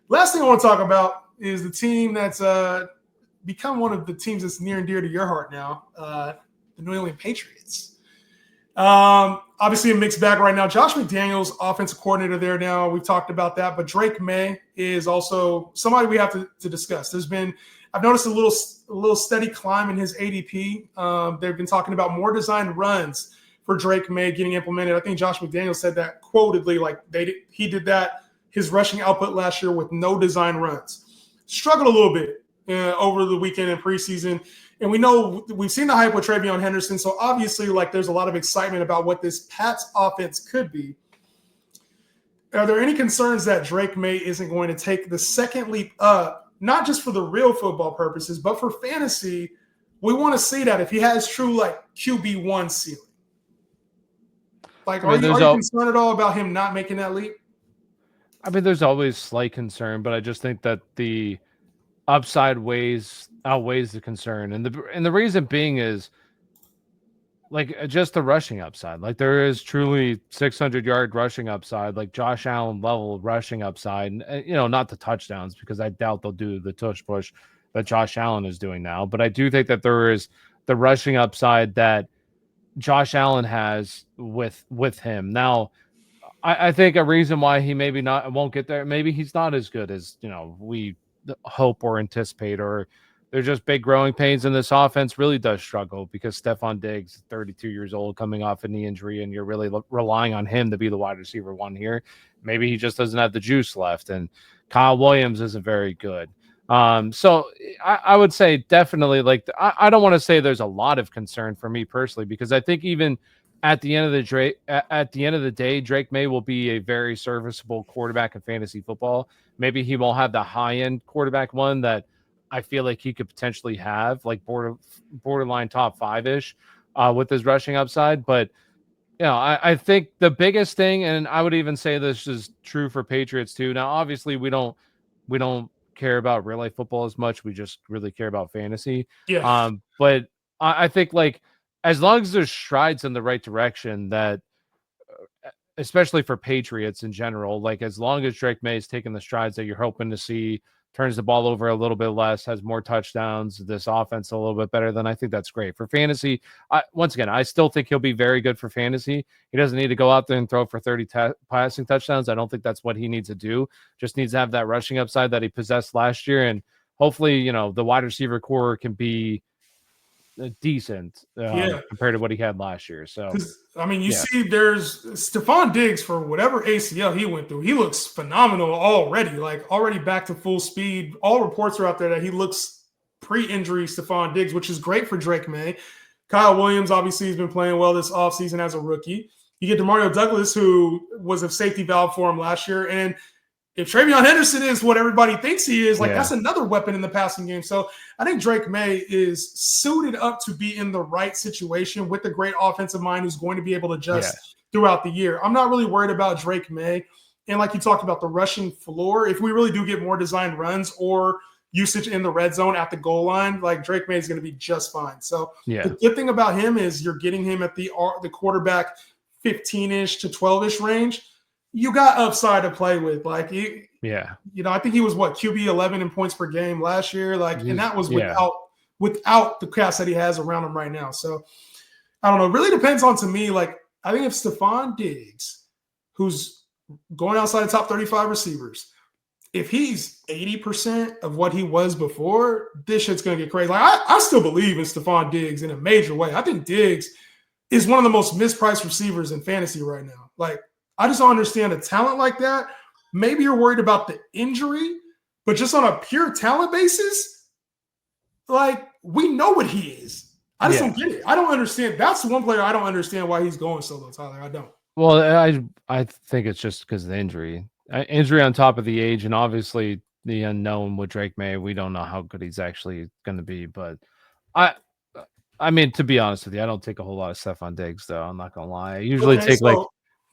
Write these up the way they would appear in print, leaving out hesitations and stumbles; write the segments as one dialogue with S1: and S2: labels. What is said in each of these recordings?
S1: Last thing I want to talk about is the team that's become one of the teams that's near and dear to your heart now, the New England Patriots. Obviously a mixed bag right now. Josh McDaniels, offensive coordinator there now. We've talked about that, but Drake Maye is also somebody we have to discuss. I've noticed a little steady climb in his ADP. They've been talking about more designed runs for Drake Maye getting implemented. I think Josh McDaniels said that quotedly, like he did that, his rushing output last year with no design runs. Struggled a little bit over the weekend in preseason. And we've seen the hype with Travion Henderson. So obviously, like, there's a lot of excitement about what this Pats offense could be. Are there any concerns that Drake Maye isn't going to take the second leap up, not just for the real football purposes, but for fantasy? We want to see that if he has true, like, QB1 ceiling. Like, are you concerned at all about him not making that leap?
S2: I mean, there's always slight concern, but I just think that the upside outweighs the concern, and the reason being is like just the rushing upside. Like there is truly 600-yard rushing upside, like Josh Allen level rushing upside, and not the touchdowns, because I doubt they'll do the tush push that Josh Allen is doing now. But I do think that there is the rushing upside that Josh Allen has with him. Now, I think a reason why he won't get there, maybe he's not as good as we hope or anticipate, or there's just big growing pains in this offense. Really does struggle because Stephon Diggs, 32 years old, coming off a knee injury, and you're really relying on him to be the wide receiver one here. Maybe he just doesn't have the juice left, and Kyle Williams isn't very good. So I would say definitely, like, I don't want to say there's a lot of concern for me personally, because I think even at the end of the day, Drake Maye will be a very serviceable quarterback in fantasy football. Maybe he won't have the high-end quarterback one that I feel like he could potentially have, like borderline top 5-ish with his rushing upside. But I think the biggest thing, and I would even say this is true for Patriots too. Now, obviously, we don't care about real life football as much. We just really care about fantasy.
S1: Yeah.
S2: But I think, like, as long as there's strides in the right direction, that especially for Patriots in general, like as long as Drake Maye is taking the strides that you're hoping to see, turns the ball over a little bit less, has more touchdowns, this offense a little bit better, then I think that's great. For fantasy, once again, I still think he'll be very good for fantasy. He doesn't need to go out there and throw for 30 passing touchdowns. I don't think that's what he needs to do. Just needs to have that rushing upside that he possessed last year, and hopefully, the wide receiver core can be decent compared to what he had last year. So
S1: I mean, see, there's Stephon Diggs, for whatever ACL he went through, he looks phenomenal already back to full speed. All reports are out there that he looks pre-injury Stephon Diggs, which is great for Drake Maye. Kyle Williams obviously has been playing well this offseason as a rookie. You get DeMario Douglas, who was a safety valve for him last year, and if Travion Henderson is what everybody thinks he is, that's another weapon in the passing game. So I think Drake Maye is suited up to be in the right situation with a great offensive mind who's going to be able to adjust throughout the year. I'm not really worried about Drake Maye. And like you talked about, the rushing floor, if we really do get more designed runs or usage in the red zone at the goal line, like Drake Maye is going to be just fine. So the good thing about him is you're getting him at the quarterback 15-ish to 12-ish range. You got upside to play with. Like, I think he was QB 11 in points per game last year. And that was without the cast that he has around him right now. So I don't know. It really depends on, to me, like, I think if Stephon Diggs, who's going outside the top 35 receivers, if he's 80% of what he was before, this shit's going to get crazy. Like, I still believe in Stephon Diggs in a major way. I think Diggs is one of the most mispriced receivers in fantasy right now. Like, I just don't understand a talent like that. Maybe you're worried about the injury, but just on a pure talent basis, like, we know what he is. I just don't get it. I don't understand. That's the one player I don't understand why he's going so low, Tyler. I don't.
S2: Well, I think it's just because of the injury. Injury on top of the age, and obviously the unknown with Drake Maye. We don't know how good he's actually going to be. But I mean, to be honest with you, I don't take a whole lot of Stephon Diggs, though. I'm not going to lie. I usually take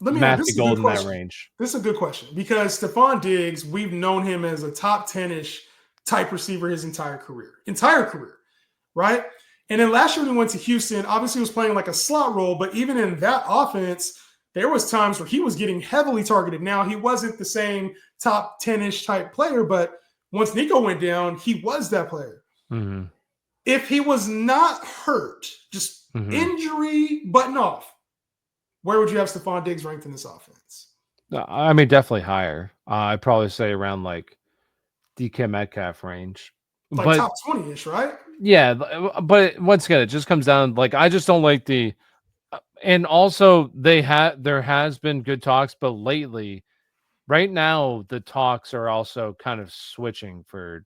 S2: Matthew Gold in that range.
S1: This is a good question, because Stephon Diggs, we've known him as a top 10-ish type receiver his entire career, right? And then last year when he went to Houston, obviously he was playing like a slot role, but even in that offense, there was times where he was getting heavily targeted. Now, he wasn't the same top 10-ish type player, but once Nico went down, he was that player.
S2: Mm-hmm.
S1: If he was not hurt, just injury button off, where would you have Stephon Diggs ranked in this offense?
S2: I mean, definitely higher. I'd probably say around like DK Metcalf range.
S1: Like
S2: but
S1: top 20-ish, right?
S2: Yeah, but once again, it just comes down like I just don't like the and also there has been good talks, but lately, right now, the talks are also kind of switching for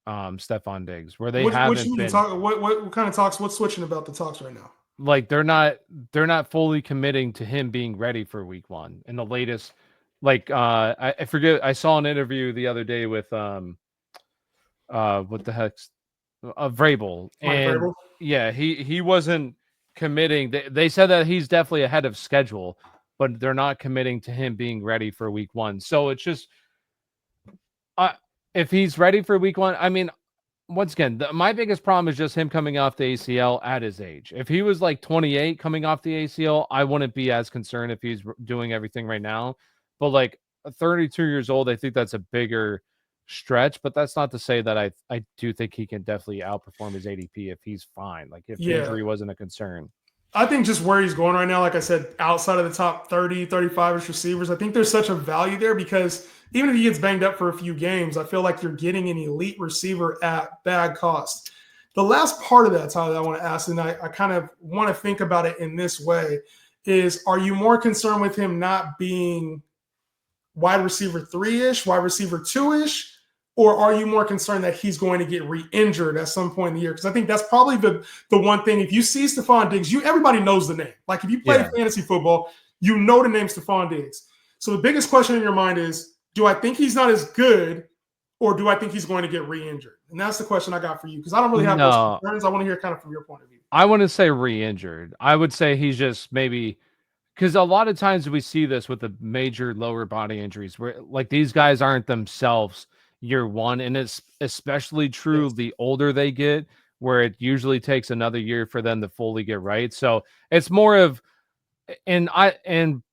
S2: Stephon Diggs, where they
S1: What you
S2: haven't
S1: mean
S2: been
S1: talk? What kind of talks? What's switching about the talks right now?
S2: like they're not fully committing to him being ready for week one. And the latest, like I forget, I saw an interview the other day with what the heck's Vrabel,
S1: Mike
S2: and
S1: Vrabel?
S2: yeah, he wasn't committing. They said that he's definitely ahead of schedule, but they're not committing to him being ready for week one. So it's just, if he's ready for week one, I mean, once again, my biggest problem is just him coming off the ACL at his age. If he was like 28 coming off the ACL, I wouldn't be as concerned if he's doing everything right now. But like 32 years old, I think that's a bigger stretch. But that's not to say that I do think he can definitely outperform his ADP if he's fine. Like if injury wasn't a concern.
S1: I think just where he's going right now, like I said, outside of the top 30, 35-ish receivers, I think there's such a value there because even if he gets banged up for a few games, I feel like you're getting an elite receiver at bad cost. The last part of that, Tyler, that I want to ask, and I kind of want to think about it in this way, is are you more concerned with him not being wide receiver 3-ish, wide receiver 2-ish, or are you more concerned that he's going to get re-injured at some point in the year? Because I think that's probably the one thing. If you see Stephon Diggs, everybody knows the name. Like if you play fantasy football, you know the name Stephon Diggs. So the biggest question in your mind is, do I think he's not as good, or do I think he's going to get re-injured? And that's the question I got for you, because I don't really have those concerns. I want to hear kind of from your point of view.
S2: I want to say re-injured. I would say he's just maybe because a lot of times we see this with the major lower body injuries where like these guys aren't themselves year one, and it's especially true the older they get, where it usually takes another year for them to fully get right. So it's more of, and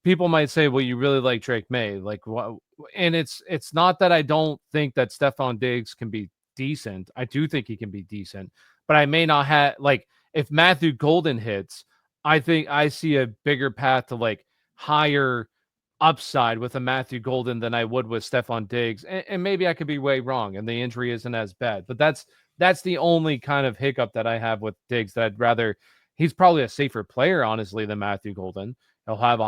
S2: people might say, well, you really like Drake May, like what? And it's not that I don't think that Stephon Diggs can be decent. I do think he can be decent, but I may not have like if Matthew Golden hits, I think I see a bigger path to like higher upside with a Matthew Golden than I would with Stephon Diggs. And maybe I could be way wrong and the injury isn't as bad, but that's the only kind of hiccup that I have with Diggs, that I'd rather, he's probably a safer player, honestly, than Matthew Golden. He'll have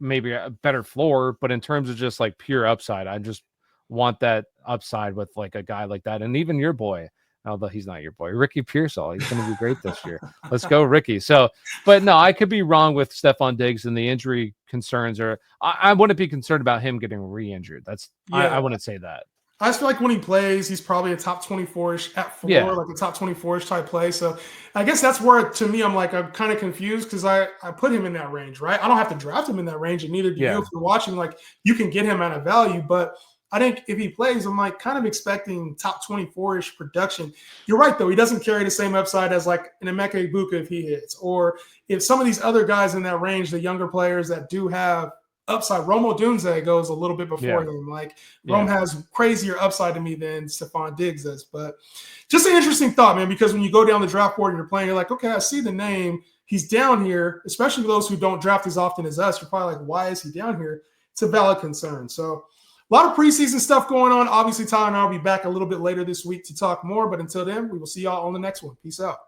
S2: maybe a better floor, but in terms of just like pure upside, I just want that upside with like a guy like that. And even your boy, although he's not your boy, Ricky Pearsall, he's going to be great this year. Let's go, Ricky. So, but no, I could be wrong with Stephon Diggs and the injury concerns, or I wouldn't be concerned about him getting re-injured. I wouldn't say that.
S1: I just feel like when he plays, he's probably a top 24-ish at 4, like a top 24-ish type play. So I guess that's where, to me, I'm kind of confused because I put him in that range, right? I don't have to draft him in that range, and neither do you. If you're watching, like you can get him at a value, but I think if he plays, I'm like kind of expecting top 24-ish production. You're right, though. He doesn't carry the same upside as like an Emeka Egbuka if he hits, or if some of these other guys in that range, the younger players that do have upside. Rome Odunze goes a little bit before him. Like Rome has crazier upside to me than Stephon Diggs does. But just an interesting thought, man, because when you go down the draft board and you're playing, you're like, okay, I see the name. He's down here, especially for those who don't draft as often as us. You're probably like, why is he down here? It's a valid concern. So a lot of preseason stuff going on. Obviously, Tyler and I will be back a little bit later this week to talk more. But until then, we will see y'all on the next one. Peace out.